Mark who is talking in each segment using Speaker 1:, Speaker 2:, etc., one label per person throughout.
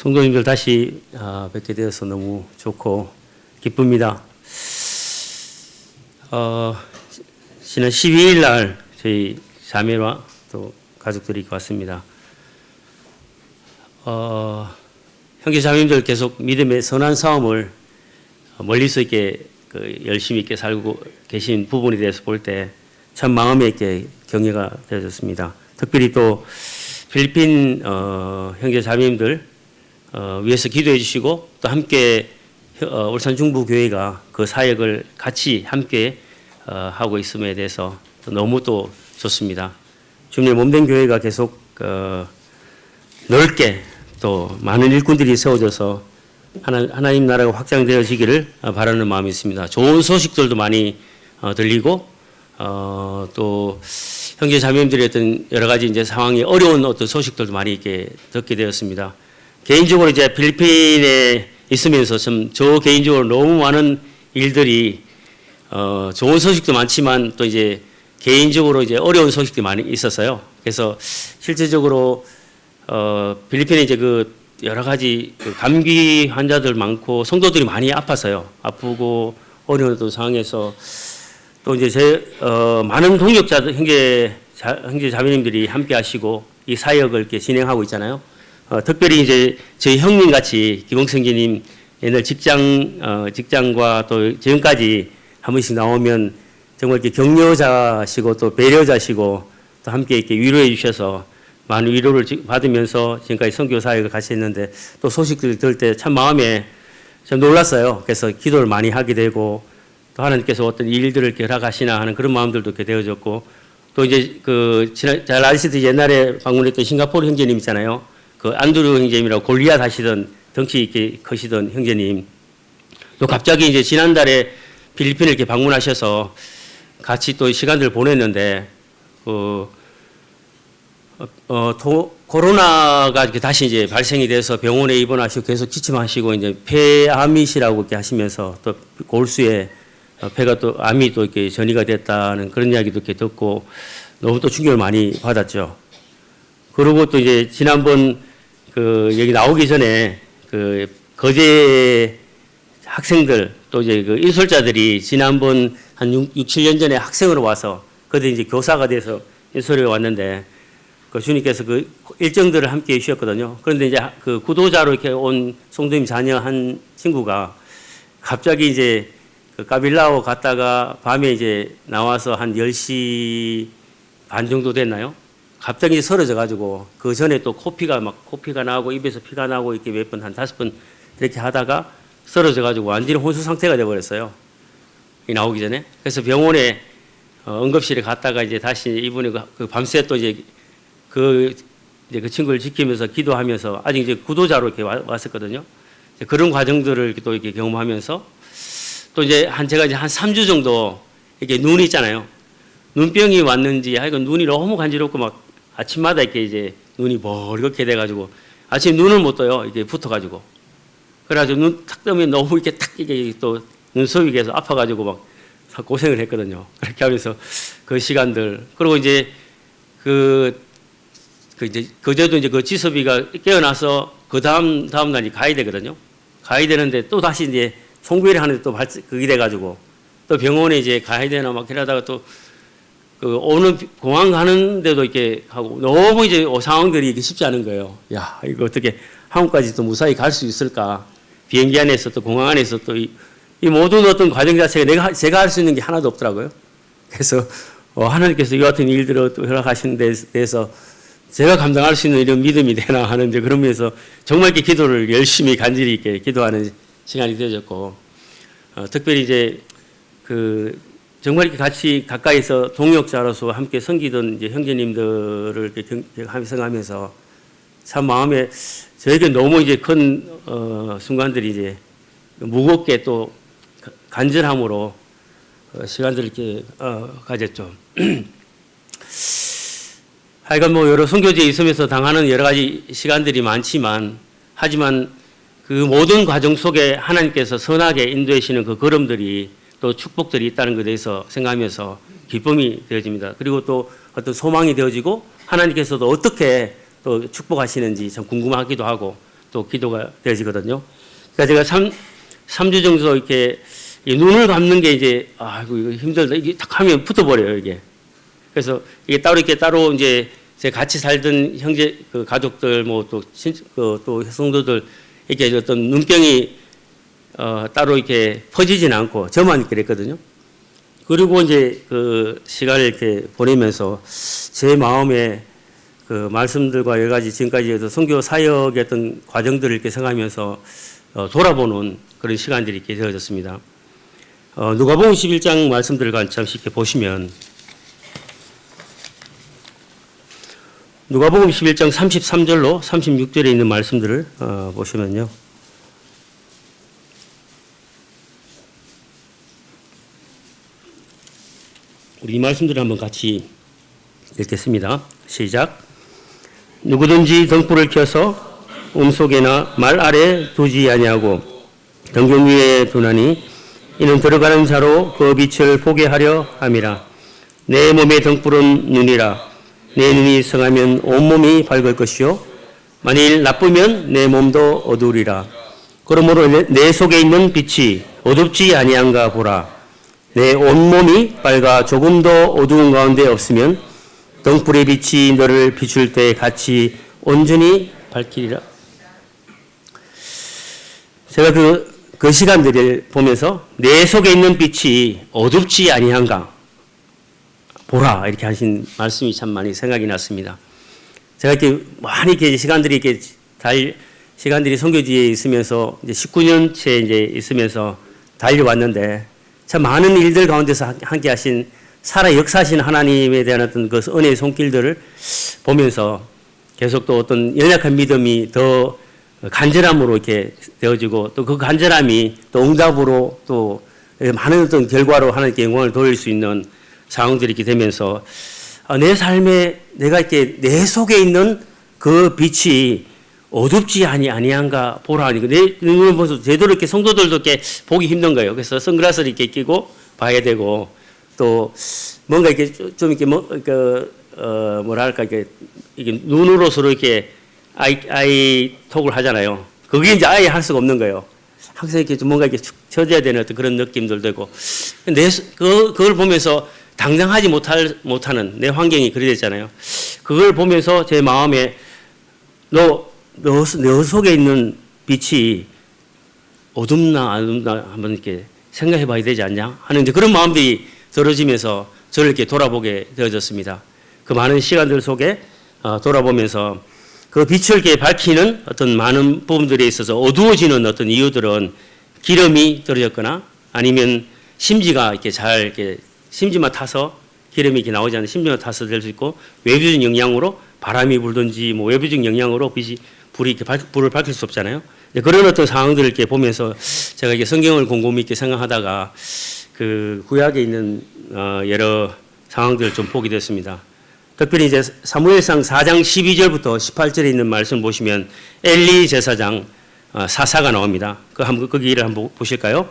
Speaker 1: 성도님들 다시 뵙게 되어서 너무 좋고 기쁩니다. 지난 12일 날 저희 자매와 또 가족들이 왔습니다. 형제 자매님들 계속 믿음의 선한 싸움을 멀리서 이렇게 열심히 있게 살고 계신 부분에 대해서 볼 때 참 마음에 있게 격려가 되어졌습니다. 특별히 또 필리핀 형제 자매님들 위해서 기도해 주시고 또 함께 울산 중부교회가 그 사역을 같이 함께 하고 있음에 대해서 너무 또 좋습니다. 주님의 몸된 교회가 계속 넓게 또 많은 일꾼들이 세워져서 하나님 나라가 확장되어지기를 바라는 마음이 있습니다. 좋은 소식들도 많이 들리고 또 형제 자매님들의 어떤 여러 가지 이제 상황이 어려운 어떤 소식들도 많이 이렇게 듣게 되었습니다. 개인적으로 이제 필리핀에 있으면서 좀 저 개인적으로 너무 많은 일들이 좋은 소식도 많지만 또 이제 개인적으로 이제 어려운 소식도 많이 있었어요. 그래서 실제적으로 필리핀에 이제 그 여러 가지 그 감기 환자들 많고 성도들이 많이 아팠어요. 아프고 어려운 또 상황에서 또 이제 많은 동역자들 형제 자매님들이 함께 하시고 이 사역을 이렇게 진행하고 있잖아요. 특별히 이제 저희 형님 같이 김홍성기님 옛날 직장과 또 지금까지 한 번씩 나오면 정말 이렇게 격려자시고 또 배려자시고 또 함께 이렇게 위로해 주셔서 많은 위로를 받으면서 지금까지 선교 사역을 같이 했는데 또 소식들 들을 때 참 마음에 참 놀랐어요. 그래서 기도를 많이 하게 되고 또 하나님께서 어떤 일들을 이렇게 허락하시나 하는 그런 마음들도 이렇게 되어졌고 또 이제 잘 아시듯이 옛날에 방문했던 싱가포르 형제님 있잖아요. 그 안드루 형제님이라고 골리앗 하시던 덩치 있게 크시던 형제님 또 갑자기 이제 지난달에 필리핀을 이렇게 방문하셔서 같이 또 시간들을 보냈는데 코로나가 이렇게 다시 이제 발생이 돼서 병원에 입원하시고 계속 기침하시고 이제 폐암이시라고 이렇게 하시면서 또 골수에 폐가 또 암이 또 이렇게 전이가 됐다는 그런 이야기도 이렇게 듣고 너무 또 충격을 많이 받았죠. 그리고 또 이제 지난번 여기 나오기 전에 거제 학생들 또 이제 인솔자들이 지난번 한 6, 7년 전에 학생으로 와서 그때 이제 교사가 돼서 인솔에 왔는데 주님께서 그 일정들을 함께 해주셨거든요. 그런데 이제 그 구도자로 이렇게 온 성도님 자녀 한 친구가 갑자기 이제 까빌라오 갔다가 밤에 이제 나와서 한 10시 반 정도 됐나요? 갑자기 쓰러져 가지고 그 전에 또 코피가 나고 입에서 피가 나고 이렇게 몇 번 한 5번 이렇게 하다가 쓰러져 가지고 완전히 혼수 상태가 돼 버렸어요. 나오기 전에. 그래서 병원에 응급실에 갔다가 이제 다시 이분이 그 밤새 또 이제 그 친구를 지키면서 기도하면서 아직 이제 구도자로 이렇게 왔었거든요. 그런 과정들을 또 이렇게 경험하면서 또 이제 제가 이제 한 3주 정도 이렇게 눈이 있잖아요. 눈병이 왔는지 하여간 눈이 너무 간지럽고 막 아침마다 이렇게 이제 눈이 멀겋게 돼가지고 아침 눈을 못 떠요. 이게 붙어가지고. 그래가지고 눈 탁 뜨면 너무 이렇게 탁 이게 또 눈썹이 계속 아파가지고 막 고생을 했거든요. 그렇게 하면서 그 시간들. 그리고 이제 이제 그제도 이제 그 지섭이가 깨어나서 그 다음 날이 가야 되거든요. 가야 되는데 또 다시 이제 송구회를 하는데 또 그게 돼가지고 또 병원에 이제 가야 되나 막 이러다가 또 오는 공항 가는데도 이렇게 하고 너무 이제 상황들이 이게 쉽지 않은 거예요. 야, 이거 어떻게 한국까지 또 무사히 갈 수 있을까? 비행기 안에서 또 공항 안에서 또 이 모든 어떤 과정 자체가 제가 할 수 있는 게 하나도 없더라고요. 그래서 하나님께서 이 같은 일들을 또 허락하시는 데 대해서 제가 감당할 수 있는 이런 믿음이 되나 하는 이제 그런 면에서 정말 이렇게 기도를 열심히 간절히 있게 기도하는 시간이 되어졌고 특별히 이제 정말 이렇게 같이 가까이서 동역자로서 함께 섬기던 이제 형제님들을 이렇게 생각하면서 참 마음에 저에게 너무 이제 큰 순간들이 이제 무겁게 또 간절함으로 시간들을 이렇게 가졌죠. 하여간 여러 선교지에 있으면서 당하는 여러 가지 시간들이 많지만 하지만 그 모든 과정 속에 하나님께서 선하게 인도하시는 그 걸음들이 또 축복들이 있다는 것에 대해서 생각하면서 기쁨이 되어집니다. 그리고 또 어떤 소망이 되어지고 하나님께서도 어떻게 또 축복하시는지 참 궁금하기도 하고 또 기도가 되어지거든요. 그러니까 제가 3주 정도 이렇게 눈을 감는 게 이제 아이고 이거 힘들다 이게 딱 하면 붙어버려요 이게. 그래서 이게 따로 이제 제 같이 살던 형제 그 가족들 뭐 또 성도들 이렇게 어떤 눈병이 따로 이렇게 퍼지진 않고 저만 그랬거든요. 그리고 이제 그 시간을 이렇게 보내면서 제 마음에 그 말씀들과 여러 가지 지금까지 선교 사역의 어떤 과정들을 이렇게 생각하면서 돌아보는 그런 시간들이 이렇게 되어졌습니다. 누가복음 11장 말씀들을 잠시 이렇게 보시면 누가복음 11장 33절로 36절에 있는 말씀들을 보시면요. 우리 이 말씀들을 한번 같이 읽겠습니다. 시작. 누구든지 등불을 켜서 음속에나 말 아래 두지 아니하고 등경 위에 두나니 이는 들어가는 자로 그 빛을 보게 하려 함이라. 내 몸의 등불은 눈이라. 내 눈이 성하면 온몸이 밝을 것이요 만일 나쁘면 내 몸도 어두우리라. 그러므로 내 속에 있는 빛이 어둡지 아니한가 보라. 내 온몸이 빨가 조금도 어두운 가운데 없으면 등불의 빛이 너를 비출 때 같이 온전히 밝히리라. 제가 그 시간들을 보면서 내 속에 있는 빛이 어둡지 아니한가 보라 이렇게 하신 말씀이 참 많이 생각이 났습니다. 제가 이렇게 많이 이렇게 시간들이 선교지에 있으면서 이제 19년째 이제 있으면서 달려왔는데 참 많은 일들 가운데서 함께 하신 살아 역사하신 하나님에 대한 어떤 그 은혜의 손길들을 보면서 계속 또 어떤 연약한 믿음이 더 간절함으로 이렇게 되어지고 또 그 간절함이 또 응답으로 또 많은 어떤 결과로 하나님께 영광을 돌릴 수 있는 상황들이 이렇게 되면서 내 삶에 내가 이렇게 내 속에 있는 그 빛이 어둡지 아니한가 보라 하니까 내 눈을 보면서 제대로 이렇게 성도들도 이렇게 보기 힘든 거예요. 그래서 선글라스를 이렇게 끼고 봐야 되고 또 뭔가 이렇게 좀 이렇게 뭐랄까 이게 눈으로 서로 이렇게 아이톡을 하잖아요. 그게 이제 아예 할 수가 없는 거예요. 항상 이렇게 좀 뭔가 이렇게 축 처져야 되는 어떤 그런 느낌들도 있고 그걸 보면서 당당하지 못하는 내 환경이 그리 됐잖아요. 그걸 보면서 제 마음에 너 속에 있는 빛이 어둡나 안 어둡나 한번 이렇게 생각해 봐야 되지 않냐 하는 이제 그런 마음들이 들어지면서 저를 이렇게 돌아보게 되어졌습니다. 그 많은 시간들 속에 돌아보면서 그 빛을 이렇게 밝히는 어떤 많은 부분들에 있어서 어두워지는 어떤 이유들은 기름이 떨어졌거나 아니면 심지가 이렇게 잘 이렇게 심지만 타서 기름이 이렇게 나오지 않는 심지만 타서 될 수 있고 외부적 영향으로 바람이 불든지 뭐 외부적 영향으로 불이 이렇게 불을 밝힐 수 없잖아요. 그런 어떤 상황들을 이렇게 보면서 제가 이게 성경을 곰곰이 이렇게 생각하다가 그 구약에 있는 여러 상황들을 좀 보게 됐습니다. 특별히 이제 사무엘상 4장 12절부터 18절에 있는 말씀 보시면 엘리 제사장 사사가 나옵니다. 거기를 한번 보실까요?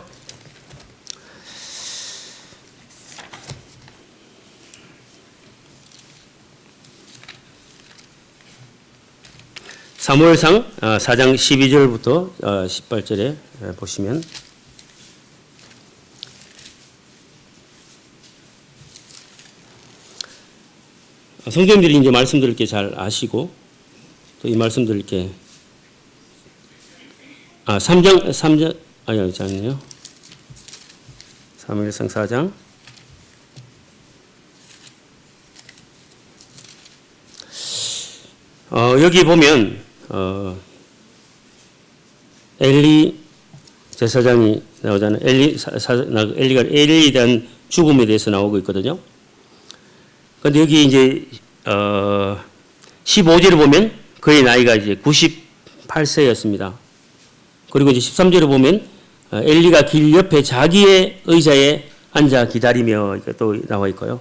Speaker 1: 사무엘상 4장 12절부터 18절에 보시면 성경들이 이제 말씀들을 이렇게 잘 아시고 또 이 말씀들을 이렇게 3장 아니요. 사무엘상 4장 여기 보면 엘리 제사장이 나오잖아요. 엘리가 엘리에 대한 죽음에 대해서 나오고 있거든요. 그런데 여기 이제 15절을 보면 그의 나이가 이제 98세였습니다. 그리고 이제 13절을 보면 엘리가 길 옆에 자기의 의자에 앉아 기다리며 또 나와 있고요.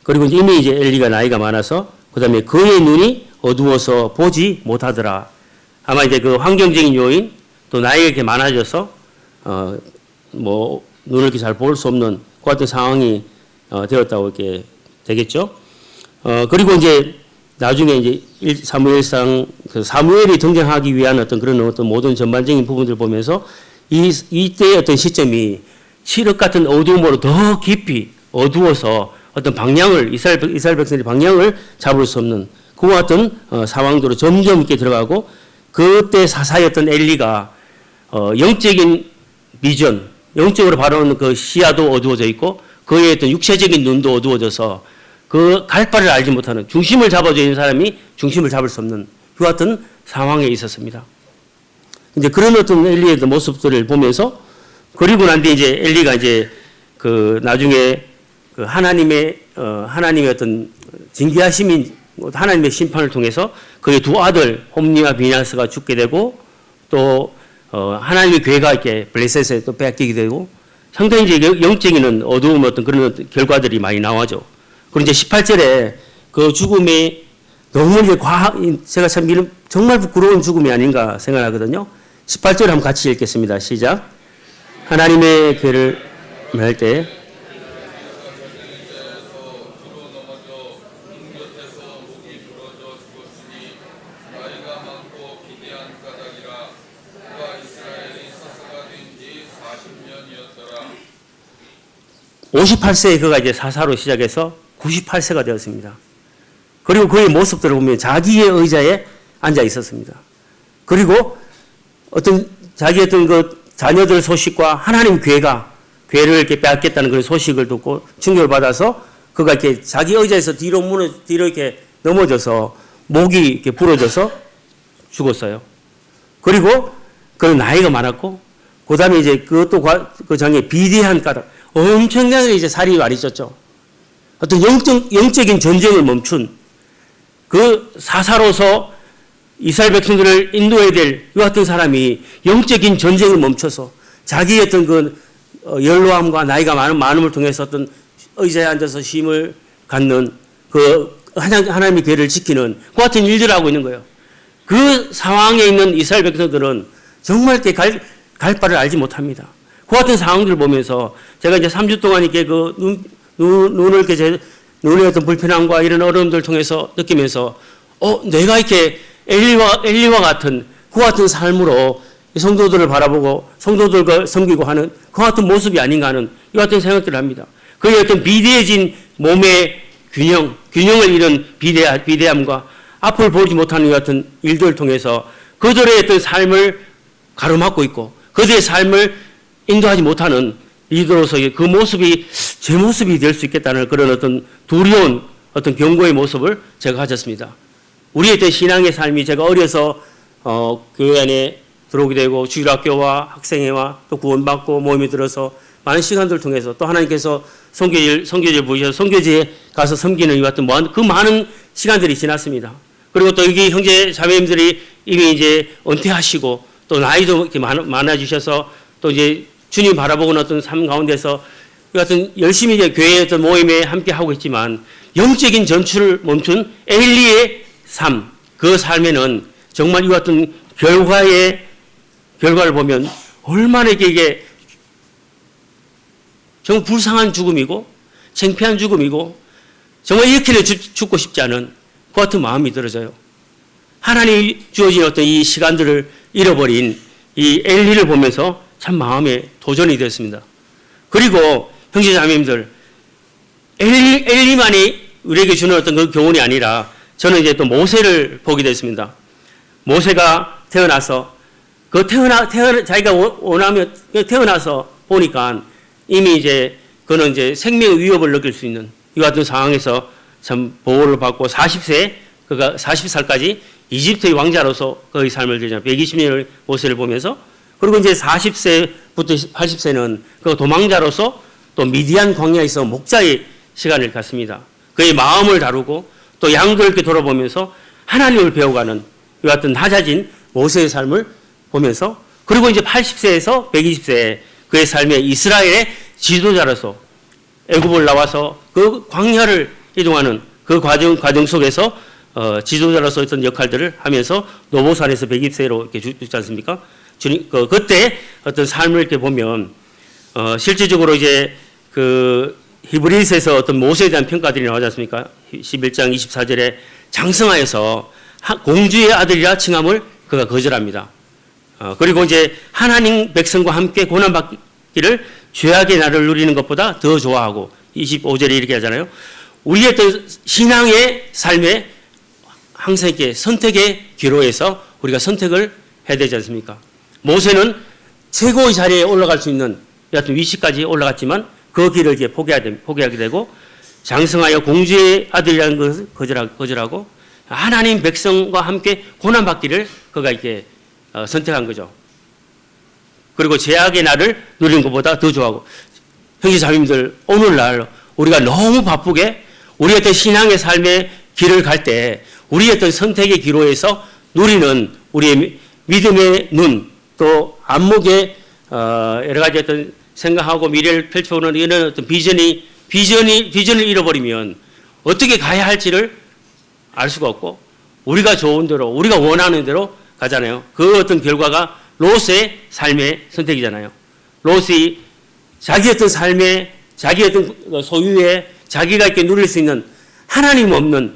Speaker 1: 그리고 이제 이미 이제 엘리가 나이가 많아서 그다음에 그의 눈이 어두워서 보지 못하더라. 아마 이제 그 환경적인 요인 또 나이가 이렇게 많아져서 뭐 눈을 이렇게 잘 볼 수 없는 그 같은 상황이 되었다고 이렇게 되겠죠. 그리고 이제 나중에 이제 사무엘상 그 사무엘이 등장하기 위한 어떤 그런 어떤 모든 전반적인 부분들을 보면서 이때의 어떤 시점이 칠흑 같은 어두움으로 더 깊이 어두워서 어떤 방향을 이스라엘 백성들의 방향을 잡을 수 없는 그와 같은 상황으로 점점 있게 들어가고 그때 사사였던 엘리가 영적인 비전, 영적으로 바라보는 그 시야도 어두워져 있고 그의 어떤 육체적인 눈도 어두워져서 그 갈 바를 알지 못하는 중심을 잡아져 있는 사람이 중심을 잡을 수 없는 그 같은 상황에 있었습니다. 이제 그런 어떤 엘리의 모습들을 보면서 그리고 난 뒤에 이제 엘리가 이제 그 나중에 그 하나님의 어떤 징계하심인 하나님의 심판을 통해서 그의 두 아들 홈니와 비냐스가 죽게 되고 또 하나님의 괴가 이렇게 블레셋에 또 뺏기게 되고 상당히 이제 영적인 어두움 어떤 그런 결과들이 많이 나와죠. 그리고 이제 18절에 그 죽음이 너무 이제 제가 참 정말 부끄러운 죽음이 아닌가 생각하거든요. 18절 한번 같이 읽겠습니다. 시작. 하나님의 괴를 할 때 (58세에) 그가 이제 사사로 시작해서 98세가 되었습니다. 그리고 그의 모습들을 보면 자기의 의자에 앉아 있었습니다. 그리고 자기 어떤 그 자녀들 소식과 하나님 괴를 이렇게 빼앗겠다는 그런 소식을 듣고 충격을 받아서 그가 이렇게 자기 의자에서 뒤로 이렇게 넘어져서 목이 이렇게 부러져서 죽었어요. 그리고 그는 나이가 많았고 그 다음에 이제 그것도 그 장에 비대한 까닭 엄청나게 이제 살이 많이 쪘죠. 어떤 영적인 전쟁을 멈춘 그 사사로서 이스라엘 백성들을 인도해야 될 이 같은 사람이 영적인 전쟁을 멈춰서 자기의 어떤 그 연로함과 나이가 많음을 통해서 어떤 의자에 앉아서 쉼을 갖는 그 하나님의 괴를 지키는 그 같은 일들을 하고 있는 거예요. 그 상황에 있는 이스라엘 백성들은 정말 이렇게 갈 바를 알지 못합니다. 그 같은 상황들을 보면서 제가 이제 3주 동안 이렇게 그 눈을 이렇게 눈의 어떤 불편함과 이런 어려움들을 통해서 느끼면서 내가 이렇게 엘리와 같은 그 같은 삶으로 성도들을 바라보고 성도들과 섬기고 하는 그 같은 모습이 아닌가 하는 이 같은 생각들을 합니다. 그의 어떤 비대해진 몸의 균형을 잃은 비대함과 앞을 보지 못하는 이 같은 일들을 통해서 그들의 어떤 삶을 가로막고 있고 그들의 삶을 인도하지 못하는 리더로서 그 모습이 제 모습이 될 수 있겠다는 그런 어떤 두려운 어떤 경고의 모습을 제가 가졌습니다. 우리의 어떤 신앙의 삶이 제가 어려서 교회 안에 들어오게 되고 주일학교와 학생회와 또 구원받고 모임에 들어서 많은 시간들을 통해서 또 하나님께서 선교지를 부으셔서 선교지에 가서 섬기는 이 같은 그 많은 시간들이 지났습니다. 그리고 또 여기 형제 자매님들이 이미 이제 은퇴하시고 또 나이도 이렇게 많아지셔서 또 이제 주님 바라보는 어떤 삶 가운데서 이 같은 열심히 이제 교회의 어떤 모임에 함께 하고 있지만 영적인 전출을 멈춘 엘리의 삶, 그 삶에는 정말 이 같은 결과를 보면 얼마나 이게 정말 불쌍한 죽음이고 창피한 죽음이고 정말 이렇게는 죽고 싶지 않은 그 같은 마음이 들어져요. 하나님이 주어진 어떤 이 시간들을 잃어버린 이 엘리를 보면서 참 마음에 도전이 되었습니다. 그리고 형제 자매님들 엘리만이 우리에게 주는 어떤 그 교훈이 아니라 저는 이제 또 모세를 보게 됐습니다. 모세가 태어나서 자기가 원하면 태어나서 보니까 이미 이제 그는 이제 생명의 위협을 느낄 수 있는 이 같은 상황에서 참 보호를 받고 그가 40살까지 이집트의 왕자로서 그의 삶을 들잖아요. 120년의 모세를 보면서 그리고 이제 40세부터 80세는 그 도망자로서 또 미디안 광야에서 목자의 시간을 갖습니다. 그의 마음을 다루고 또 양들 이렇게 돌아보면서 하나님을 배워가는 이 같은 낮아진 모세의 삶을 보면서 그리고 이제 80세에서 120세 그의 삶의 이스라엘의 지도자로서 애굽을 나와서 그 광야를 이동하는 그 과정 속에서 지도자로서 어떤 역할들을 하면서 노보산에서 120세로 이렇게 죽지 않습니까? 그때 어떤 삶을 이렇게 보면 실질적으로 이제 그 히브리서에서 어떤 모세에 대한 평가들이 나오지 않습니까? 11장 24절에 장성하여서 공주의 아들이라 칭함을 그가 거절합니다. 그리고 이제 하나님 백성과 함께 고난받기를 죄악의 날을 누리는 것보다 더 좋아하고 25절에 이렇게 하잖아요. 우리의 어떤 신앙의 삶에 항상 이렇게 선택의 기로에서 우리가 선택을 해야 되지 않습니까? 모세는 최고의 자리에 올라갈 수 있는 여하튼 위치까지 올라갔지만 그 길을 이제 포기하게 되고 장성하여 공주의 아들이라는 것을 거절하고 하나님 백성과 함께 고난받기를 그가 이렇게 선택한 거죠. 그리고 죄악의 날을 누리는 것보다 더 좋아하고 형제자매님들 오늘날 우리가 너무 바쁘게 우리 어떤 신앙의 삶의 길을 갈 때 우리 어떤 선택의 기로에서 누리는 우리의 믿음의 눈 또 안목의 여러 가지 어떤 생각하고 미래를 펼쳐오는 이런 어떤 비전을 잃어버리면 어떻게 가야 할지를 알 수가 없고 우리가 좋은 대로 우리가 원하는 대로 가잖아요. 그 어떤 결과가 롯의 삶의 선택이잖아요. 롯이 자기 어떤 삶의 자기 어떤 소유에 자기가 이렇게 누릴 수 있는 하나님 없는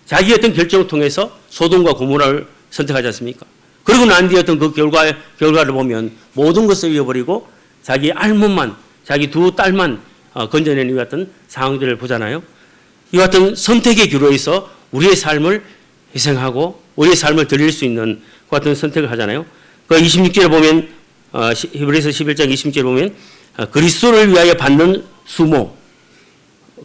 Speaker 1: 자기 어떤 결정을 통해서 소돔과 고모라를 선택하지 않습니까? 그러고 난 뒤에 어떤 그 결과를 보면 모든 것을 잃어버리고 자기 알몸만 자기 두 딸만 건져내는 이 같은 상황들을 보잖아요. 이 같은 선택의 기로에서 우리의 삶을 희생하고 우리의 삶을 드릴 수 있는 그 같은 선택을 하잖아요. 그 26절에 보면 히브리서 11장 26절에 보면 그리스도를 위하여 받는 수모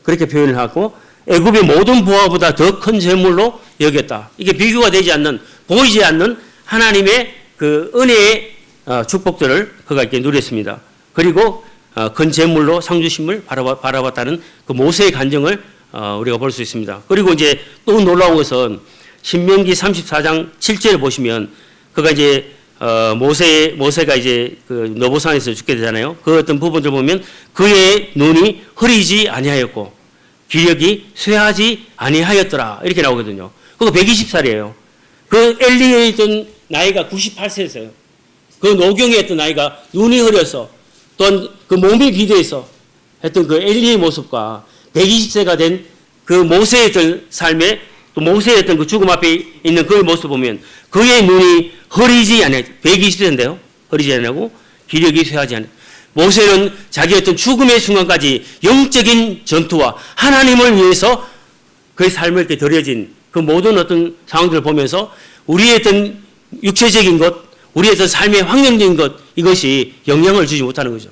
Speaker 1: 그렇게 표현을 하고 애굽의 모든 보화보다 더 큰 재물로 여겼다. 이게 비교가 되지 않는 보이지 않는 하나님의 그 은혜의 축복들을 그가 이렇게 누렸습니다. 그리고 큰 재물로 상주심을 바라봤다는 그 모세의 간증을 우리가 볼 수 있습니다. 그리고 이제 또 놀라운 것은 신명기 34장 7절을 보시면 그가 이제 모세가 이제 그 너보산에서 죽게 되잖아요. 그 어떤 부분들 보면 그의 눈이 흐리지 아니하였고 기력이 쇠하지 아니하였더라 이렇게 나오거든요. 그거 120살이에요. 그 엘리에 있던 나이가 98세였어요. 그 노경에 있던 나이가 눈이 흐려서 또한 그 몸이 비대해서 했던 그 엘리의 모습과 120세가 된 그 모세의 어떤 삶에 또 모세의 어떤 그 죽음 앞에 있는 그 모습을 보면 그의 눈이 흐리지 않아요. 120세인데요. 흐리지 않고 기력이 쇠하지 않아요. 모세는 자기 어떤 죽음의 순간까지 영적인 전투와 하나님을 위해서 그의 삶을 이렇게 드려진 그 모든 어떤 상황들을 보면서 우리의 어떤 육체적인 것, 우리의 어떤 삶의 환경적인 것, 이것이 영향을 주지 못하는 거죠.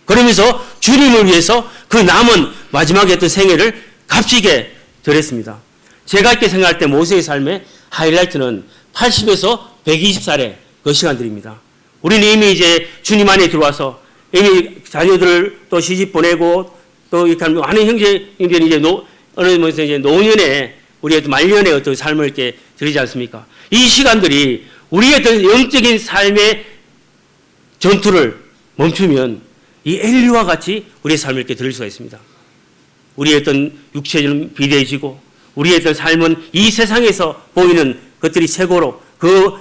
Speaker 1: 그러면서 주님을 위해서 그 남은 마지막에 어떤 생애를 값지게 드렸습니다. 제가 이렇게 생각할 때 모세의 삶의 하이라이트는 80에서 120살의 그 시간들입니다. 우리는 이미 이제 주님 안에 들어와서 이미 자녀들을 또 시집 보내고 또 이렇게 하는 많은 형제님들이 이제 어느 면에서 이제 노년에 우리의 말년의 어떤 삶을 이렇게 드리지 않습니까? 이 시간들이 우리의 어떤 영적인 삶의 전투를 멈추면 이 엘리와 같이 우리의 삶을 이렇게 드릴 수가 있습니다. 우리의 어떤 육체는 비대해지고 우리의 어떤 삶은 이 세상에서 보이는 것들이 최고로 그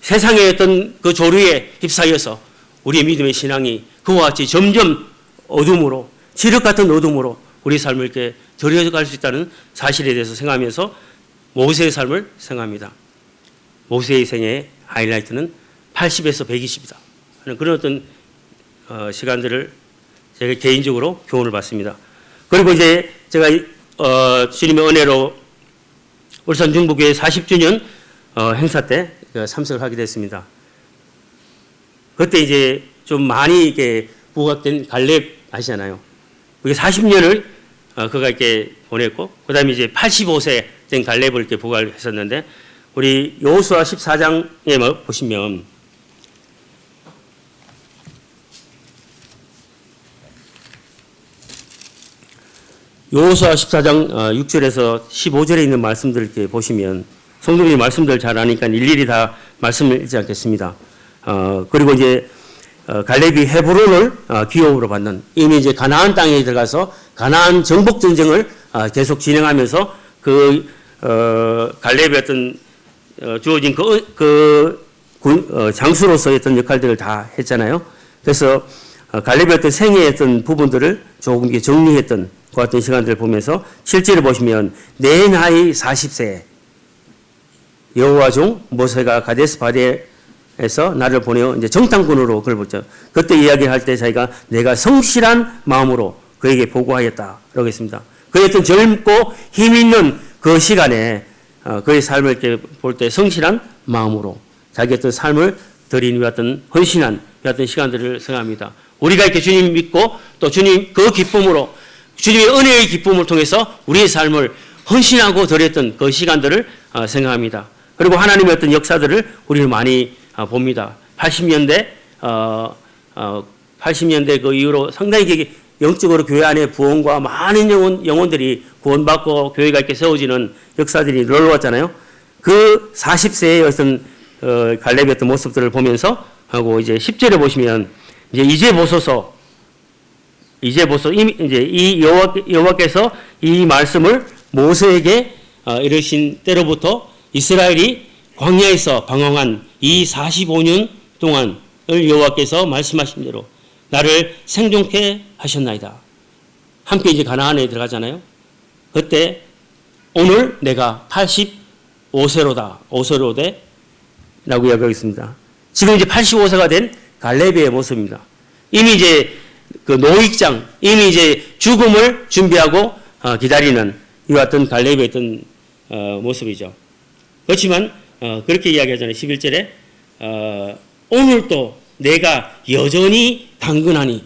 Speaker 1: 세상의 어떤 그 조류에 휩싸여서 우리의 믿음의 신앙이 그와 같이 점점 어둠으로 지륵 같은 어둠으로 우리 삶을 이렇게 들여갈 수 있다는 사실에 대해서 생각하면서 모세의 삶을 생각합니다. 모세의 생애의 하이라이트는 80에서 120이다. 하는 그런 어떤 시간들을 제가 개인적으로 교훈을 받습니다. 그리고 이제 제가 주님의 은혜로 울산 중부교회 40주년 행사 때 참석을 하게 됐습니다. 그때 이제 좀 많이 이렇게 부각된 갈렙 아시잖아요. 그게 40년을 그가 이렇게 보냈고, 그 다음에 이제 85세 된 갈렙을 이렇게 부각을 했었는데, 우리 여호수아 14장에 보시면, 여호수아 14장 6절에서 15절에 있는 말씀들을 이렇게 보시면, 성도님이 말씀들 잘 아니까 일일이 다 말씀을 읽지 않겠습니다. 그리고 이제 갈렙이 헤브론을 기업으로 받는, 이미 이제 가나안 땅에 들어가서 가나안 정복 전쟁을 계속 진행하면서 그 갈렙의 어떤 주어진 장수로서의 어떤 역할들을 다 했잖아요. 그래서 갈렙의 어떤 생애의 어떤 부분들을 조금 정리했던 그 같은 시간들을 보면서 실제로 보시면 내 나이 40세 여호와 종 모세가 가데스 바네에서 나를 보내어 이제 정탐꾼으로 그걸 보죠. 그때 이야기할 때 자기가 내가 성실한 마음으로 그에게 보고하였다라고 했습니다. 그의 어떤 젊고 힘 있는 그 시간에 그의 삶을 이렇게 볼 때 성실한 마음으로 자기 어떤 삶을 드린 이 어떤 헌신한 이 어떤 시간들을 생각합니다. 우리가 이렇게 주님 믿고 또 주님 그 기쁨으로 주님의 은혜의 기쁨을 통해서 우리의 삶을 헌신하고 드렸던 그 시간들을 생각합니다. 그리고 하나님의 어떤 역사들을 우리는 많이 봅니다. 80년대 그 이후로 상당히 영적으로 교회 안에 부흥과 많은 영혼들이 구원받고 교회가 이렇게 세워지는 역사들이 늘어왔잖아요. 그 40세의 어떤 갈렙의 어떤 모습들을 보면서 하고 이제 10절에 보시면 이제 보소서 이미 이제 이 여호와께서 이 말씀을 모세에게 이르신 때로부터 이스라엘이 광야에서 방황한 이 45년 동안을 여호와께서 말씀하신 대로 나를 생존케 하셨나이다. 함께 이제 가나안에 들어가잖아요. 그때 오늘 내가 85세로다. 5세로되 라고 이야기하겠습니다. 지금 이제 85세가 된 갈렙의 모습입니다. 이미 이제 그 노익장, 이미 이제 죽음을 준비하고 기다리는 이 같은 갈렙의 어떤 모습이죠. 그렇지만 그렇게 이야기하잖아요. 11절에 오늘도 내가 여전히 당근하니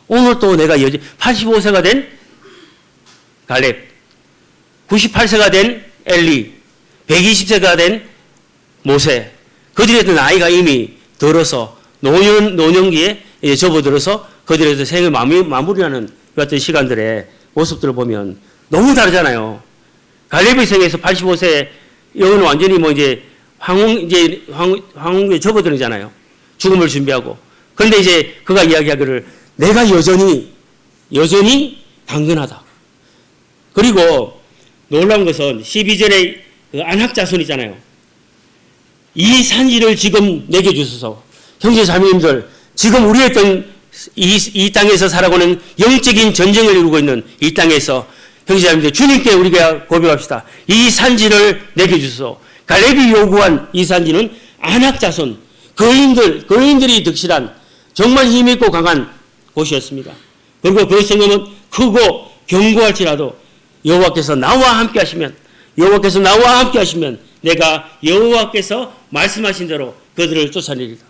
Speaker 1: 오늘도 내가 여전히 85세가 된 갈렙, 98세가 된 엘리, 120세가 된 모세, 그들의 어떤 나이가 이미 들어서 노년기에 접어들어서 그들의 생을 마무리하는 같은 시간들의 모습들을 보면 너무 다르잖아요. 갈렙의 생에서 85세 여호는 완전히 뭐 이제 황후에 접어들잖아요. 죽음을 준비하고. 그런데 이제 그가 이야기하기를 내가 여전히 당근하다. 그리고 놀라운 것은 12절에 그 안학자손이잖아요. 이 산지를 지금 내게 주소서. 형제 자매님들, 지금 우리의 어떤 이 땅에서 살아가는 영적인 전쟁을 이루고 있는 이 땅에서 형제 자매님들, 주님께 우리가 고백합시다. 이 산지를 내게 주소서. 갈렙이 요구한 이 산지는 안학자손, 거인들이 득실한 정말 힘있고 강한 곳이었습니다. 그리고 그 성읍은 크고 견고할지라도 여호와께서 나와 함께 하시면 내가 여호와께서 말씀하신 대로 그들을 쫓아내리다.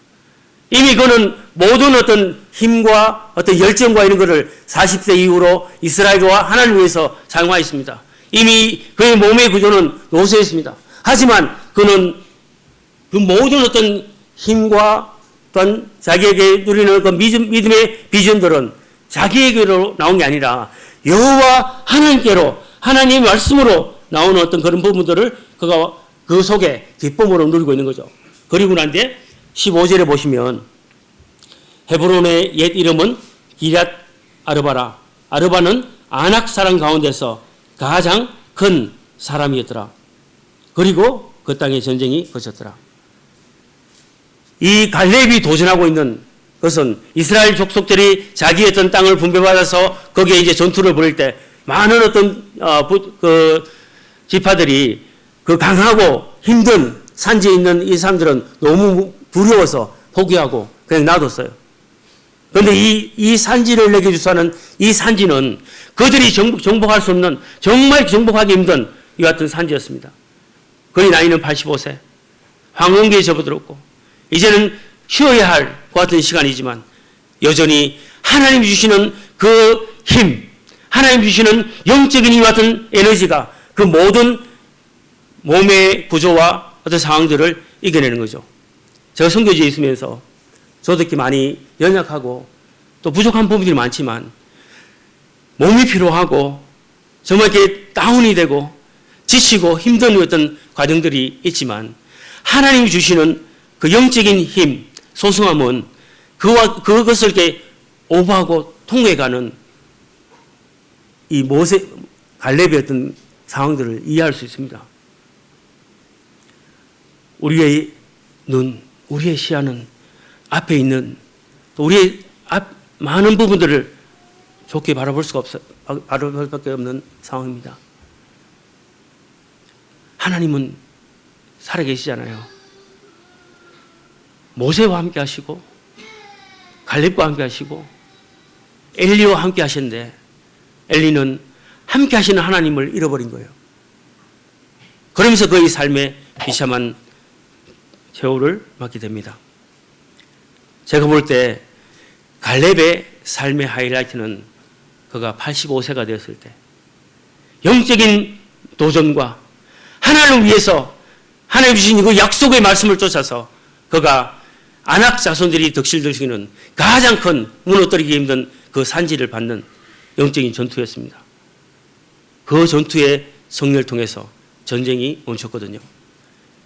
Speaker 1: 이미 그는 모든 어떤 힘과 어떤 열정과 이런 것을 40세 이후로 이스라엘과 하나님을 위해서 사용하였습니다. 이미 그의 몸의 구조는 노쇠했습니다. 하지만 그는 그 모든 어떤 힘과 또한 자기에게 누리는 그 믿음의 비전들은 자기에게로 나온 게 아니라 여호와 하나님께로 하나님의 말씀으로 나오는 어떤 그런 부분들을 그가 그 속에 기쁨으로 누리고 있는 거죠. 그리고 난 뒤에 15절에 보시면 헤브론의 옛 이름은 기럇 아르바라. 아르바는 아낙 사람 가운데서 가장 큰 사람이었더라. 그리고 그 땅에 전쟁이 거쳤더라. 이 갈렙이 도전하고 있는 것은 이스라엘 족속들이 자기의 어떤 땅을 분배받아서 거기에 이제 전투를 벌일 때 많은 어떤 그 지파들이 그 강하고 힘든 산지에 있는 이 사람들은 너무 두려워서 포기하고 그냥 놔뒀어요. 그런데 이 산지를 내게 주소하는 이 산지는 그들이 정복할 수 없는 정말 정복하기 힘든 이 같은 산지였습니다. 그의 나이는 85세. 황혼기에 접어들었고 이제는 쉬어야 할 그 같은 시간이지만 여전히 하나님 주시는 그 힘, 하나님 주시는 영적인 이 같은 에너지가 그 모든 몸의 구조와 어떤 상황들을 이겨내는 거죠. 제가 선교지에 있으면서 저도 이렇게 많이 연약하고 또 부족한 부분들이 많지만 몸이 피로하고 정말 이렇게 다운이 되고 지치고 힘든 어떤 과정들이 있지만 하나님이 주시는 그 영적인 힘, 소중함은 그것을 이렇게 오버하고 통해가는 이 갈렙의 어떤 상황들을 이해할 수 있습니다. 우리의 눈, 우리의 시야는 앞에 있는 또 우리의 많은 부분들을 좋게 바라볼 수밖에 없는 상황입니다. 하나님은 살아계시잖아요. 모세와 함께 하시고 갈렙과 함께 하시고 엘리와 함께 하셨는데 엘리는 함께 하시는 하나님을 잃어버린 거예요. 그러면서 그의 삶에 비참한 최후를 맞게 됩니다. 제가 볼 때 갈렙의 삶의 하이라이트는 그가 85세가 되었을 때 영적인 도전과 하나님을 위해서 하나님 주신 그 약속의 말씀을 쫓아서 그가 아낙 자손들이 득실득실는 가장 큰 무너뜨리기 힘든 그 산지를 받는 영적인 전투였습니다. 그 전투의 승리를 통해서 전쟁이 멈췄거든요.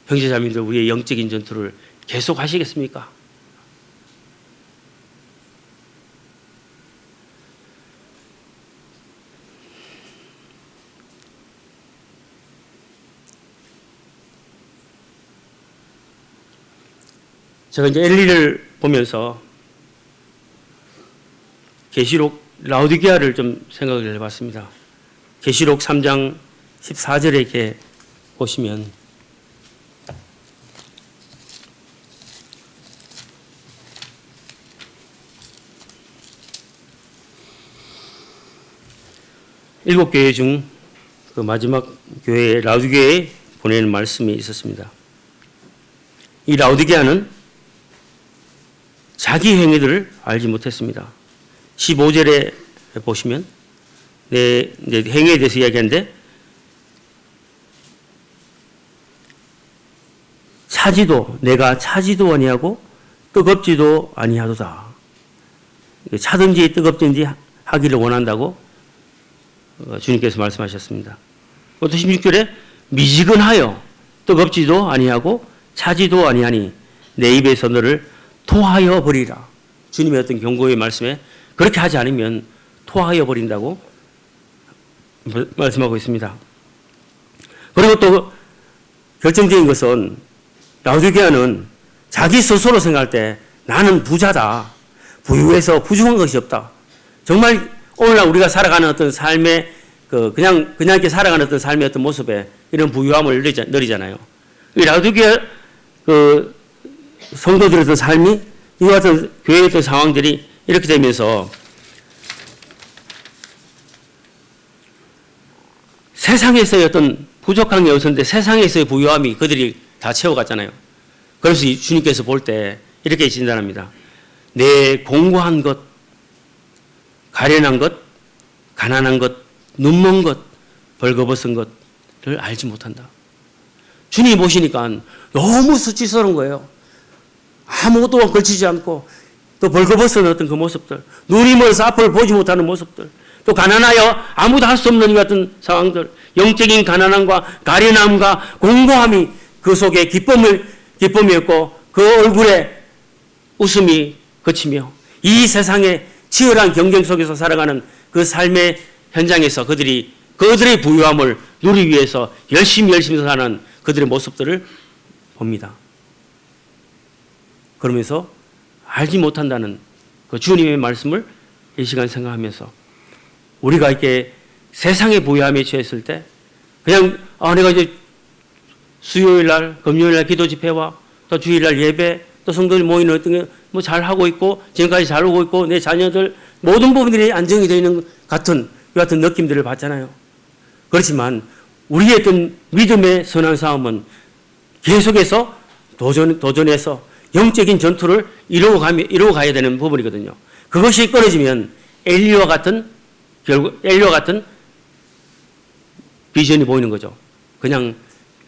Speaker 1: 형제자매들, 우리의 영적인 전투를 계속 하시겠습니까? 제가 이제 엘리를 보면서 계시록 라오디게아를 좀 생각을 해봤습니다. 계시록 3장 14절에 이렇게 보시면 일곱 교회 중 그 마지막 교회 라오디게아에 보내는 말씀이 있었습니다. 이 라오디게아는 자기 행위들을 알지 못했습니다. 15절에 보시면 내 행위에 대해서 이야기하는데 내가 차지도 아니하고 뜨겁지도 아니하도다. 차든지 뜨겁든지 하기를 원한다고 주님께서 말씀하셨습니다. 또 16절에 미지근하여 뜨겁지도 아니하고 차지도 아니하니 내 입에서 너를 토하여 버리라. 주님의 어떤 경고의 말씀에 그렇게 하지 않으면 토하여 버린다고 말씀하고 있습니다. 그리고 또 결정적인 것은 라오디게아는 자기 스스로 생각할 때 나는 부자다. 부유해서 부족한 것이 없다. 정말 오늘날 우리가 살아가는 어떤 삶의 그냥 이렇게 살아가는 어떤 삶의 어떤 모습에 이런 부유함을 누리잖아요. 이 라오디게아 성도들의 어떤 삶이 이와 같은 교회의 어떤 상황들이 이렇게 되면서 세상에서의 어떤 부족한 게 없었는데 세상에서의 부유함이 그들이 다 채워갔잖아요. 그래서 주님께서 볼 때 이렇게 진단합니다. 내 공고한 것, 가련한 것, 가난한 것, 눈먼 것, 벌거벗은 것을 알지 못한다. 주님이 보시니까 너무 수치스러운 거예요. 아무것도 걸치지 않고 또 벌거벗은 어떤 그 모습들, 눈이 멀어서 앞을 보지 못하는 모습들, 또 가난하여 아무도 할 수 없는 같은 상황들, 영적인 가난함과 가련함과 공고함이 그 속에 기쁨이었고 그 얼굴에 웃음이 그치며 이 세상의 치열한 경쟁 속에서 살아가는 그 삶의 현장에서 그들의 부유함을 누리기 위해서 열심히 사는 그들의 모습들을 봅니다. 그러면서 알지 못한다는 그 주님의 말씀을 이 시간 생각하면서 우리가 이렇게 세상의 부유함에 취했을 때 그냥 내가 이제 수요일 날, 금요일 날 기도 집회와 또 주일 날 예배 또 성도들 모이는 어떤 게 뭐 잘 하고 있고 지금까지 잘 오고 있고 내 자녀들 모든 부분들이 안정이 되어 있는 같은 느낌들을 받잖아요. 그렇지만 우리의 어떤 믿음의 선한 싸움은 계속해서 도전해서 영적인 전투를 이루어가야 되는 부분이거든요. 그것이 끊어지면 엘리와 같은 비전이 보이는 거죠. 그냥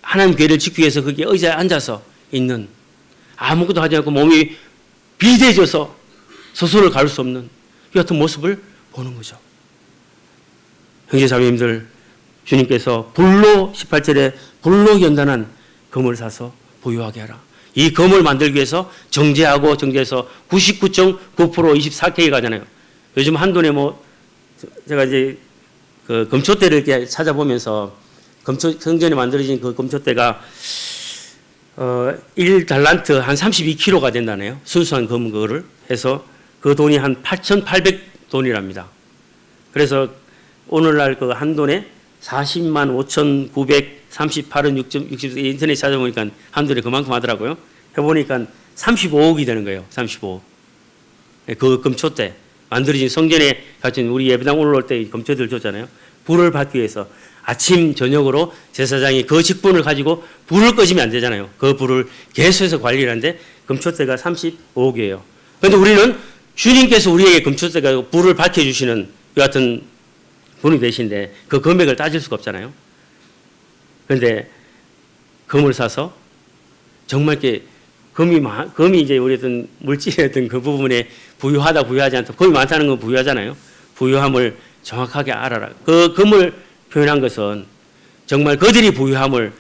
Speaker 1: 하나님 교회를 지키기 위해서 거기에 의자에 앉아서 있는 아무것도 하지 않고 몸이 비대해져서 스스로를 가릴 수 없는 이 같은 모습을 보는 거죠. 형제자매님들, 주님께서 18절에 불로 연단한 금을 사서 부유하게 하라. 이 금을 만들기 위해서 정제해서 99.9% 24K 가잖아요. 요즘 한돈에 제가 이제 그 금초대를 이렇게 찾아보면서 성전에 만들어진 그 금초대가 1달란트 한 32kg가 된다네요. 순수한 금 그거를 해서 그 돈이 한 8,800돈이랍니다. 그래서 오늘날 그 한 돈에 405,900 38은 60 인터넷 찾아보니까 한돈에 그만큼 하더라고요. 해보니까 35억이 되는 거예요. 35억. 그 금초 때 만들어진 성전에 갇힌 우리 예배당 올라올 때 금초들 줬잖아요. 불을 받기 위해서 아침 저녁으로 제사장이 그 직분을 가지고 불을 꺼지면 안 되잖아요. 그 불을 계속해서 관리를 하는데 금초대가 35억이에요. 그런데 우리는 주님께서 우리에게 금초대가 불을 밝혀주시는 이 같은 분이 되신데 그 금액을 따질 수가 없잖아요. 그런데 금을 사서 정말 이렇게 금이 이제 우리 어떤 물질의 어떤 그 부분에 부유하다 부유하지 않다. 금이 많다는 건 부유하잖아요. 부유함을 정확하게 알아라. 그 금을 표현한 것은 정말 그들이 부유함을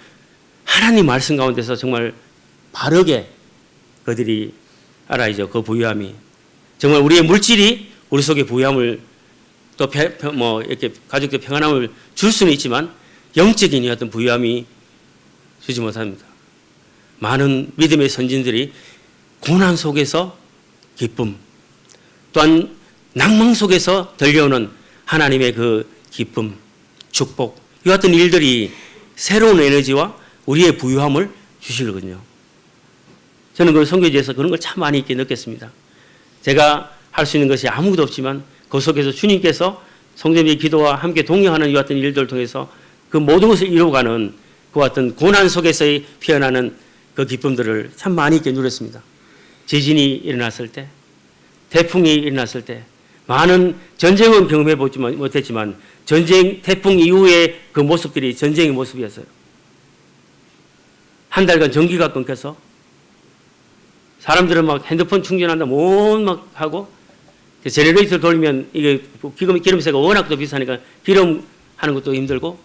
Speaker 1: 하나님 말씀 가운데서 정말 바르게 그들이 알아야죠. 그 부유함이 정말 우리의 물질이 우리 속에 부유함을 또 뭐 이렇게 가족들 평안함을 줄 수는 있지만 영적인 어떤 부유함이 주지 못합니다. 많은 믿음의 선진들이 고난 속에서 기쁨, 또한 낭망 속에서 들려오는 하나님의 그 기쁨, 축복, 이 같은 일들이 새로운 에너지와 우리의 부유함을 주시거든요. 저는 그 선교지에서 그런 걸 참 많이 있게 느꼈습니다. 제가 할 수 있는 것이 아무것도 없지만 그 속에서 주님께서 성도님의 기도와 함께 동행하는 이 같은 일들을 통해서 그 모든 것을 이루어가는 그 같은 고난 속에서 피어나는 그 기쁨들을 참 많이 있게 누렸습니다. 지진이 일어났을 때, 태풍이 일어났을 때, 많은 전쟁은 경험해 보지 못했지만 전쟁, 태풍 이후의 그 모습들이 전쟁의 모습이었어요. 한 달간 전기가 끊겨서 사람들은 막 핸드폰 충전한다, 막 하고 제너레이터 돌리면 이게 기름세가 워낙 또 비싸니까 기름 하는 것도 힘들고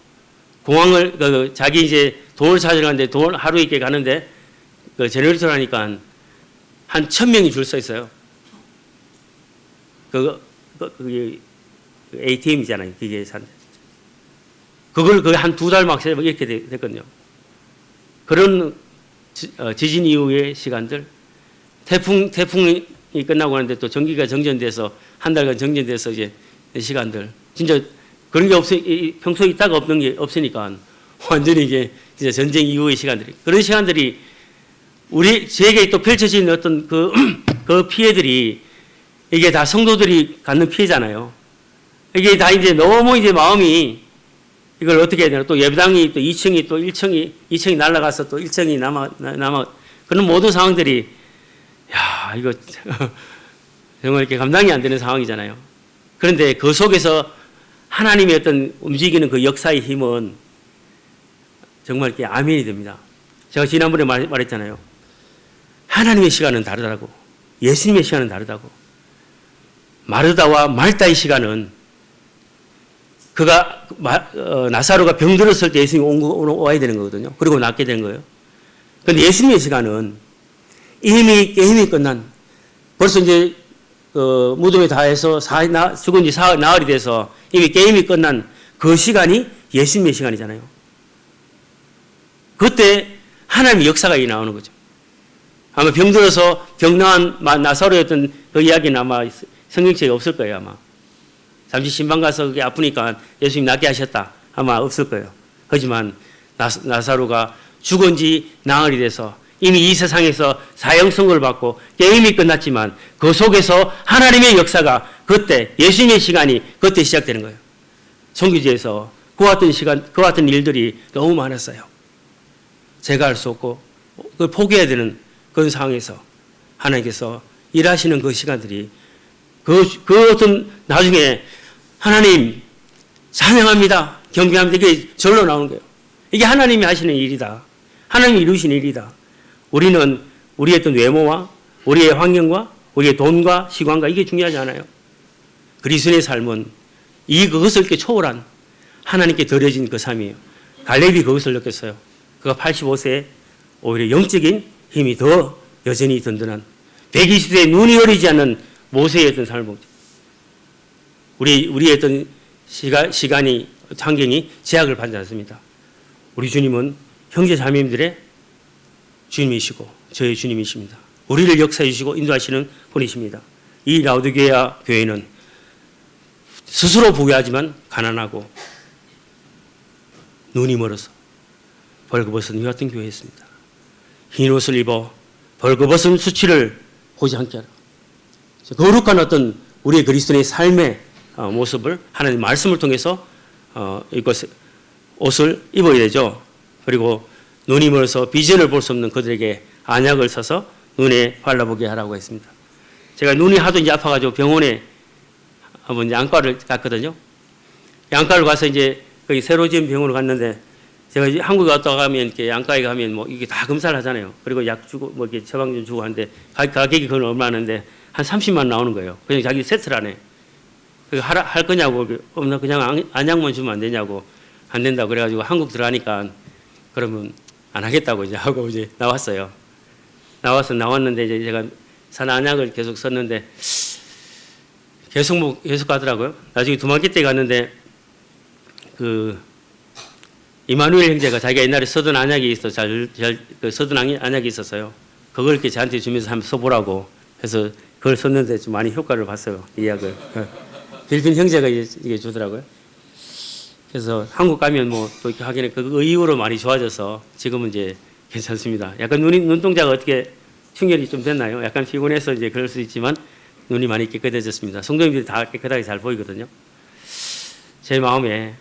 Speaker 1: 공항을 자기 이제 돈을 찾으러 가는데 돈 하루 있게 가는데 그 제너레이터 하니까 한 1,000명이 줄 서 있어요. 그게 ATM이잖아요. 기계에 산. 그걸 거의 한 2달 막 이렇게 됐거든요. 그런 지진 이후의 시간들, 태풍이 끝나고 나는데 또 전기가 정전돼서 한 달간 정전돼서 이제 시간들, 진짜 그런 게 평소에 있다가 없는 게 없으니까 완전히 이게 진짜 전쟁 이후의 시간들이, 그런 시간들이 저에게 또 펼쳐진 어떤 그 피해들이 이게 다 성도들이 갖는 피해잖아요. 이게 다 이제 너무 이제 마음이 이걸 어떻게 해야 되나, 또 예배당이 또 2층이 날아가서 또 1층이 남아 그런 모든 상황들이 야, 이거 정말 이렇게 감당이 안 되는 상황이잖아요. 그런데 그 속에서 하나님의 어떤 움직이는 그 역사의 힘은 정말 이렇게 아멘이 됩니다. 제가 지난번에 말했잖아요. 하나님의 시간은 다르다고. 예수님의 시간은 다르다고. 마르다와 말다의 시간은 나사로가 병들었을 때 예수님이 와야 되는 거거든요. 그리고 낫게 된 거예요. 그런데 예수님의 시간은 이미 게임이 끝난, 벌써 이제 무덤에 다 해서 죽은 지 나흘이 돼서 이미 게임이 끝난 그 시간이 예수님의 시간이잖아요. 그때 하나님의 역사가 나오는 거죠. 아마 병들어서 병나한 나사로였던 그 이야기는 아마 성경책에 없을 거예요. 아마 잠시 신방 가서 그게 아프니까 예수님 낫게 하셨다 아마 없을 거예요. 하지만 나사로가 죽은 지 나흘이 돼서 이미 이 세상에서 사형 선고를 받고 게임이 끝났지만 그 속에서 하나님의 역사가 그때, 예수님의 시간이 그때 시작되는 거예요. 선교지에서 그 같은 시간, 그 같은 일들이 너무 많았어요. 제가 할 수 없고 그걸 포기해야 되는 그런 상황에서 하나님께서 일하시는 그 시간들이 그 어떤 나중에 하나님 찬양합니다, 경배합니다, 이게 절로 나오는 거예요. 이게 하나님이 하시는 일이다. 하나님이 이루시는 일이다. 우리는 우리의 어떤 외모와 우리의 환경과 우리의 돈과 시간과 이게 중요하지 않아요. 그리스도의 삶은 그것을 이렇게 초월한 하나님께 드려진 그 삶이에요. 갈렙이 그것을 느꼈어요. 그가 85세에 오히려 영적인 힘이 더 여전히 든든한 120세에 눈이 어리지 않는 모세의 어떤 삶을 보죠. 우리의 어떤 시간이, 환경이 제약을 받지 않습니다. 우리 주님은 형제 자매님들의 주님이시고 저의 주님이십니다. 우리를 역사해 주시고 인도하시는 분이십니다. 이 라오디게아 교회는 스스로 부유하지만 가난하고 눈이 멀어서 벌거벗은 이 같은 교회였습니다. 흰 옷을 입어 벌거벗은 수치를 보지 않게 하라. 거룩한 어떤 우리의 그리스도인의 삶의 모습을 하나님의 말씀을 통해서 옷을 입어야 되죠. 그리고 눈이 멀어서 비전을 볼 수 없는 그들에게 안약을 써서 눈에 발라보게 하라고 했습니다. 제가 눈이 하도 이제 아파가지고 병원에 한번 안과를 갔거든요. 안과를 가서 이제 거기 새로 지은 병원으로 갔는데 제가 이제 한국에 왔다 가면 이렇게 안과에 가면 뭐 이게 다 검사를 하잖아요. 그리고 약 주고 뭐 이렇게 처방전 주고 하는데 가격이 그건 얼마 하는데 한 30만 원 나오는 거예요. 그냥 자기 세트라네. 할 거냐고, 나 그냥 안약만 주면 안 되냐고, 안 된다고 그래가지고 한국 들어가니까 그러면 안 하겠다고 이제 하고 이제 나왔어요. 나왔는데 이제 제가 산 안약을 계속 썼는데 계속 가더라고요. 나중에 두만기 때 갔는데 그 이마누엘 형제가 자기가 옛날에 쓰던 안약이 있어 쓰던 안약이 있었어요. 그걸 이렇게 저한테 주면서 한번 써보라고 해서 그걸 썼는데 좀 많이 효과를 봤어요. 이 약을. 필리핀 형제가 이게 주더라고요. 그래서 한국 가면 뭐 또 이렇게 하기는 그 이후로 많이 좋아져서 지금은 이제 괜찮습니다. 약간 눈동자가 어떻게 충혈이 좀 됐나요? 약간 피곤해서 이제 그럴 수 있지만 눈이 많이 깨끗해졌습니다. 성도님들이 다 깨끗하게 잘 보이거든요. 제 마음에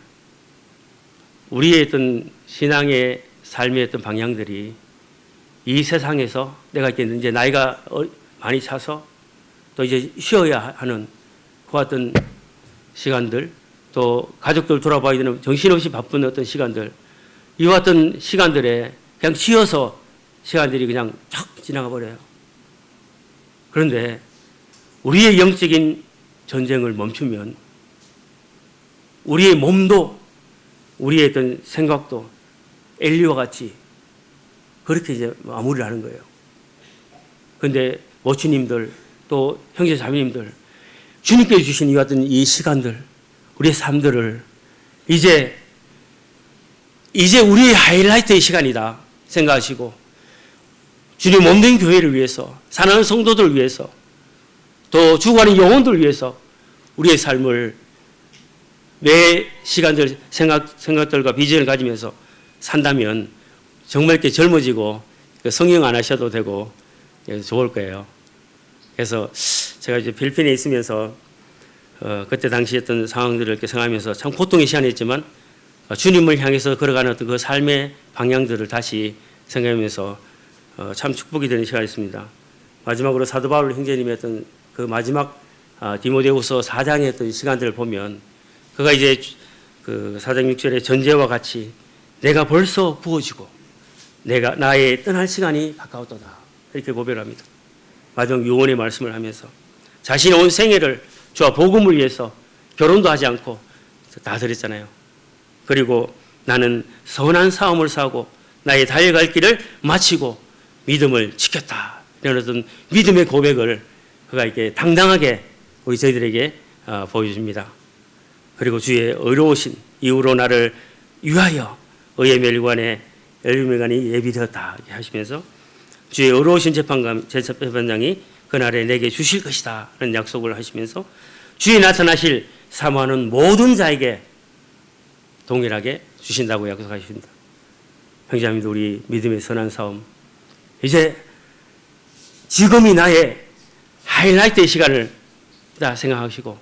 Speaker 1: 우리의 어떤 신앙의 삶의 어떤 방향들이 이 세상에서 내가 이제 나이가 많이 차서 또 이제 쉬어야 하는 그 어떤 시간들, 또 가족들 돌아봐야 되는 정신없이 바쁜 어떤 시간들, 이와 같은 시간들에 그냥 쉬어서 시간들이 그냥 쫙 지나가 버려요. 그런데 우리의 영적인 전쟁을 멈추면 우리의 몸도 우리의 어떤 생각도 엘리와 같이 그렇게 이제 마무리를 하는 거예요. 그런데 모친님들 또 형제 자매님들 주님께 주신 이 같은 이 시간들 우리의 삶들을 이제 우리의 하이라이트의 시간이다 생각하시고 주님 몸된 교회를 위해서 사랑하는 성도들을 위해서 또 죽어가는 영혼들을 위해서 우리의 삶을 매 시간들 생각들과 비전을 가지면서 산다면 정말 이렇게 젊어지고 성령 안 하셔도 되고 좋을 거예요. 그래서 제가 이제 필리핀에 있으면서 그때 당시 했던 상황들을 이렇게 생각하면서 참 고통의 시간이었지만 주님을 향해서 걸어가는 어떤 그 삶의 방향들을 다시 생각하면서 참 축복이 되는 시간이었습니다. 마지막으로 사도 바울 형제님의 어떤 그 마지막 디모데후서 4장의 어떤 시간들을 보면 그가 이제 그 4장 6절의 전제와 같이 내가 벌써 부어지고 나의 떠날 시간이 가까웠도다 이렇게 고백합니다. 마지막 유언의 말씀을 하면서 자신의 온 생애를 주와 복음을 위해서 결혼도 하지 않고 다 드렸잖아요. 그리고 나는 선한 싸움을 싸고 나의 달려갈 길을 마치고 믿음을 지켰다. 이런 어떤 믿음의 고백을 그가 이렇게 당당하게 우리 저희들에게 보여줍니다. 그리고 주의 의로우신 이후로 나를 위하여 의의 멸관에 열매관이 예비되었다 하시면서 주의 의로우신 재판장이 그날에 내게 주실 것이다 라는 약속을 하시면서 주의 나타나실 사모하는 모든 자에게 동일하게 주신다고 약속하십니다. 형제자매들 우리 믿음의 선한 싸움 이제 지금이 나의 하이라이트의 시간을 다 생각하시고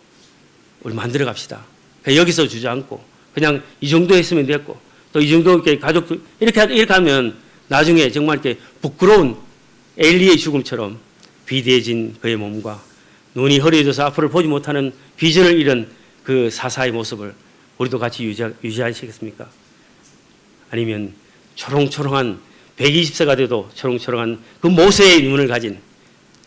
Speaker 1: 우리 만들어 갑시다. 여기서 주저앉고 그냥 이 정도 했으면 됐고 또 이 정도 이렇게 가족들 이렇게 하면 나중에 정말 이렇게 부끄러운 엘리의 죽음처럼 비대해진 그의 몸과 눈이 허리져서 앞을 보지 못하는 비전을 잃은 그 사사의 모습을 우리도 같이 유지하시겠습니까? 아니면 초롱초롱한 120세가 돼도 초롱초롱한 그 모세의 눈을 가진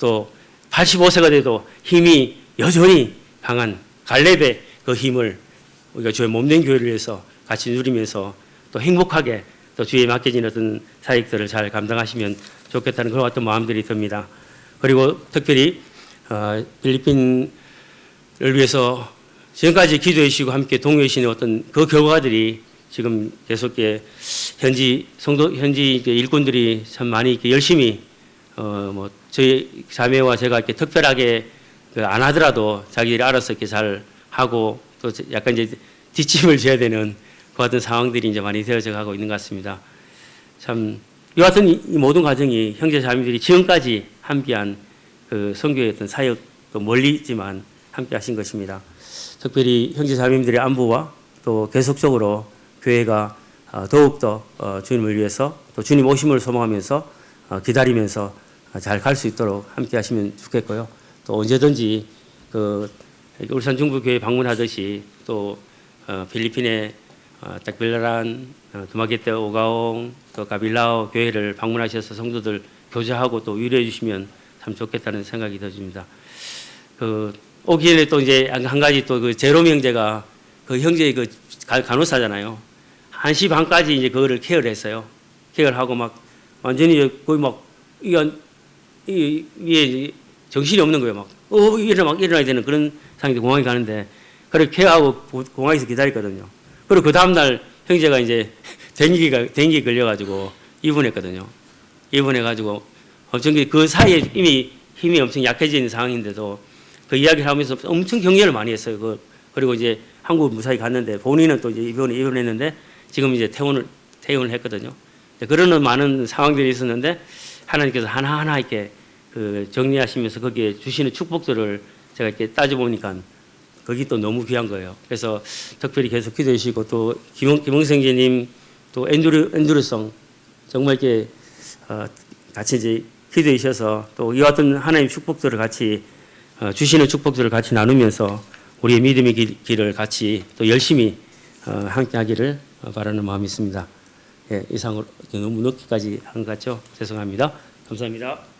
Speaker 1: 또 85세가 돼도 힘이 여전히 강한 갈렙의 그 힘을 우리가 주의 몸된 교회를 위해서 같이 누리면서 또 행복하게 또 주에 맡겨진 어떤 사역들을 잘 감당하시면 좋겠다는 그런 어떤 마음들이 듭니다. 그리고 특별히 필리핀을 위해서 지금까지 기도해 주시고 함께 동요해 주시는 어떤 그 결과들이 지금 계속 현지 일꾼들이 참 많이 이렇게 열심히 뭐 저희 자매와 제가 이렇게 특별하게 안 하더라도 자기들이 알아서 이렇게 잘 하고 또 약간 이제 뒷짐을 져야 되는 그 같은 상황들이 이제 많이 되어져 가고 있는 것 같습니다. 참 이와 같은 이 모든 과정이 형제자매들이 지금까지 함께한 그 선교의 어떤 사역도 멀리 있지만 함께하신 것입니다. 특별히 형제자매들의 안부와 또 계속적으로 교회가 더욱더 주님을 위해서 또 주님 오심을 소망하면서 기다리면서 잘 갈 수 있도록 함께하시면 좋겠고요. 또 언제든지 그 울산 중부교회 방문하듯이 또 필리핀의 딱빌라란, 두마게테 오가옹, 또 가빌라오 교회를 방문하셔서 성도들 교제하고 또 위로해 주시면 참 좋겠다는 생각이 들어집니다. 그 오기 전에 또 이제 한 가지 또 그 제롬 형제가 그 형제의 그 간호사잖아요. 1시 반까지 이제 그거를 케어를 했어요. 케어를 하고 막 완전히 거의 막 이게 정신이 없는 거예요. 막 일어나야 되는 그런 상황인데 공항에 가는데 그렇게 케어하고 공항에서 기다렸거든요. 그리고 그 다음날 형제가 이제 dengue 걸려가지고 입원했거든요. 입원해가지고 엄청 그 사이에 이미 힘이 엄청 약해진 상황인데도 그 이야기를 하면서 엄청 격려를 많이 했어요. 그리고 이제 한국 무사히 갔는데 본인은 또 이제 입원했는데 지금 이제 퇴원을 했거든요. 그런 많은 상황들이 있었는데 하나님께서 하나하나 이렇게 그 정리하시면서 거기에 주시는 축복들을 제가 이렇게 따져보니까 거기 또 너무 귀한 거예요. 그래서 특별히 계속 기도해 주시고 또 김홍생제님 또 앤드루성 정말 이렇게 같이 이제 기도해 주셔서 또 이와 같은 하나님 축복들을 같이 주시는 축복들을 같이 나누면서 우리의 믿음의 길을 같이 또 열심히 함께 하기를 바라는 마음이 있습니다. 예, 이상으로 너무 늦게까지 한 것 같죠? 죄송합니다. 감사합니다.